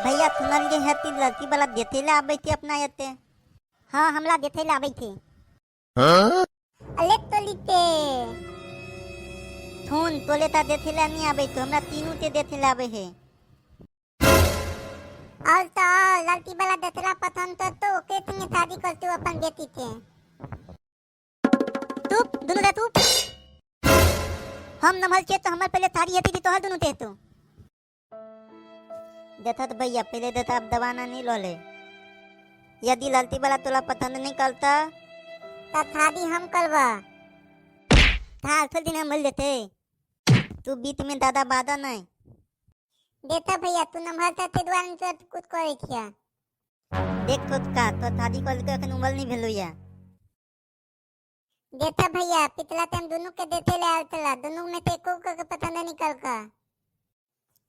भैया सुनल जे हती लड़की वाला देथे ला आबै थे अपना यते। हाँ हमला देथे ला आबै थे। अले तोलीते थून तोले ता देथे ला नहीं आबै तो हमरा तीनों ते देथे ला आबै है। और तो लड़की वाला देथला पसंद तो के संगे शादी करते हो अपन बेटी थे। तू दोनों दे तू हम नमहल के तो हमर पहले थारी हती तो हर दोनों ते तो देता तो भैया पहले देता अब दवाना नहीं लो ले। यदि लड़की वाला तोला पसंद नहीं करता तो शादी हम करवा था थोड़ी दिन हम मिल देते। तू बीच में दादा बादा नहीं देता भैया तू नंबर ते द्वारा तो कुछ करे किया देख खुद का तो शादी कर के अखन उम्र नहीं भेलो या देता भैया पिछला टाइम दोनों के देते ले आलतला दोनों में ते को का पसंद नहीं कर का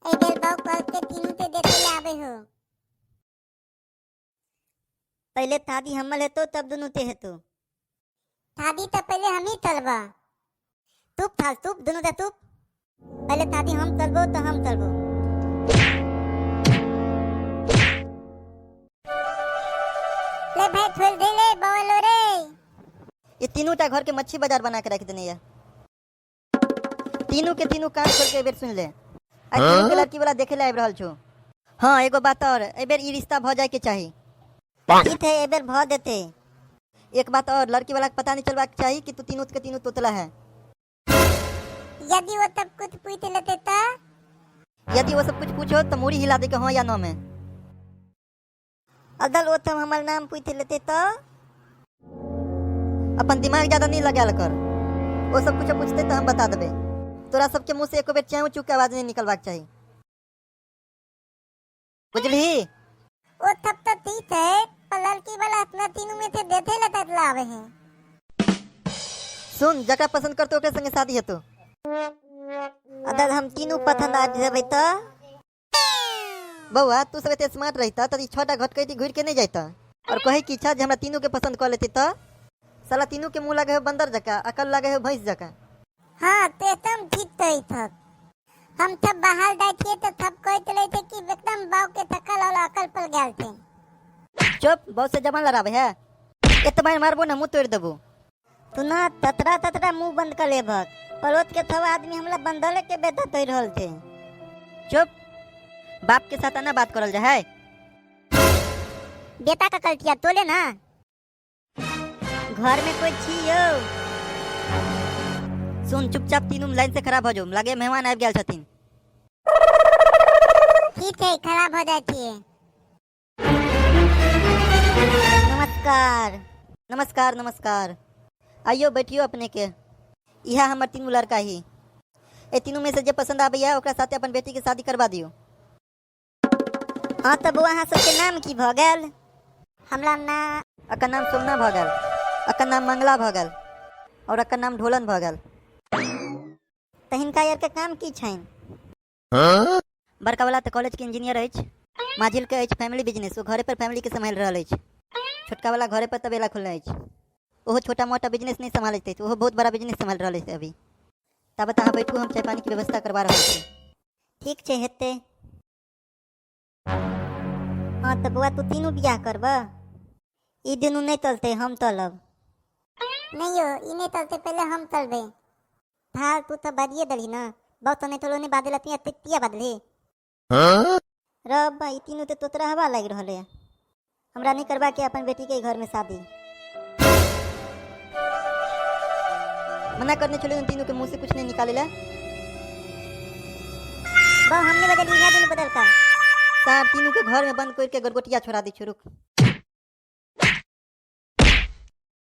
ए बेल बाऊ कर के तीनों ते देते ले आवे हो। पहले शादी हमल है तो तब दोनों ते है तो शादी तो पहले हम ही तलबा तुप था तुप दोनों ते तुप पहले शादी हम तलबो तो हम तलबो। ले भाई थोड़ दे ले बवलो रे ये तीनों टा घर के मच्छी बाजार बना के रख देने या तीनों के तीनों कान खोल के बेर सुन ले आ तीनों के लड़की वाला देखे ले आब रहल छो। हां एगो बात और ए बेर ई रिश्ता भ जाए के चाही ठीक है ए बेर भ देते। एक बात और लड़की वाला के पता नहीं चलवा के चाही कि तू तीनों के तीनों तोतला है। यदि वो तब कुछ पूछ लेते ता यदि वो सब कुछ पूछो तो मुड़ी हिला दे के हां या ना में अदल वो तब हमर नाम पूछ लेते तो अपन दिमाग ज्यादा नहीं लगाल कर। वो सब कुछ पूछते तो हम बता देबे। तोरा सबके मुंह से एको बेर चाय चुक के आवाज नहीं निकलवाक चाहिए बुझली। ओ तब तो ठीक है पर लड़की वाला अपना तीनों में से देथे लटक लावे है। सुन जका पसंद करतो ओकरे संगे शादी है तो अदल हम तीनों पसंद आ जेबे तो बउआ तू सब एते स्मार्ट रहता त छोटा घटकैती घुर के नहीं जाता और कहे की इच्छा जे हमरा तीनों के पसंद कर लेती तो साला तीनों के मुंह लगे है बंदर जका अकल लगे है भैंस जका। हाँ तो एकदम ठीक तो ही था हम सब बाहर गए थे तो सब कहते रहे थे कि एकदम बाव के थकल और अकल पर गए थे। चुप बहुत से जबान लड़ावे है इतना मारबो ना मुंह तोड़ देबो। तू ना ततरा ततरा मुंह बंद कर ले भग पड़ोस के सब आदमी हमला बंदले के बेटा तोड़ रहल थे। चुप बाप के साथ ना बात करल जा है बेटा का कलतिया तोले ना घर में कोई छियो। सुन चुपचाप तीनों लाइन से खराब हो जाओ लगे मेहमान आ गया छथिन। ठीक है खराब हो जाती है। नमस्कार नमस्कार नमस्कार आइयो बैठियो अपने के यह हमर तीनों लड़का ही ए तीनों में से जे पसंद आबैया ओकरा साथे अपन बेटी के शादी करवा दियो। हां तब वहां सबके नाम की भ गेल हमरा ना अकर नाम सोना भ गेल अकर नाम मंगला भ गेल और अकर नाम ढोलन भ गेल। त हिनका यार के काम की छैन बड़का वाला त कॉलेज के इंजीनियर अछि माझिल के अछि फैमिली बिजनेस वो घरे पर फैमिली के संभाल रहल अछि। छोटका वाला घरे पर तबेला खोलने अछि ओहो छोटा मोटा बिजनेस नहीं संभालते थे ओहो बहुत बड़ा बिजनेस संभाल रहल अछि अभी। तब तहाँ बैठू हम चाय पानी की व्यवस्था करवा रहल छी। ठीक छै हेते। हां त बुआ तू तीनों बियाह करबा ई दिनू नहीं तलते हम तलब नहीं हो इने तलते पहले हम तलबे था तू तो बादिए दली ना बहुत नहीं तो ने बादल पिया तितिया बदले रब भाई तीनों ते तोतरा हवा लग रहले हमरा नहीं करवा के अपन बेटी के घर में शादी। मना करने चले उन तीनों के मुंह से कुछ नहीं निकालेला बा हमने बदल लिया दिन बदल का साहब तीनों के घर में बंद करके गरगोटिया छोड़ा दी छुरुक।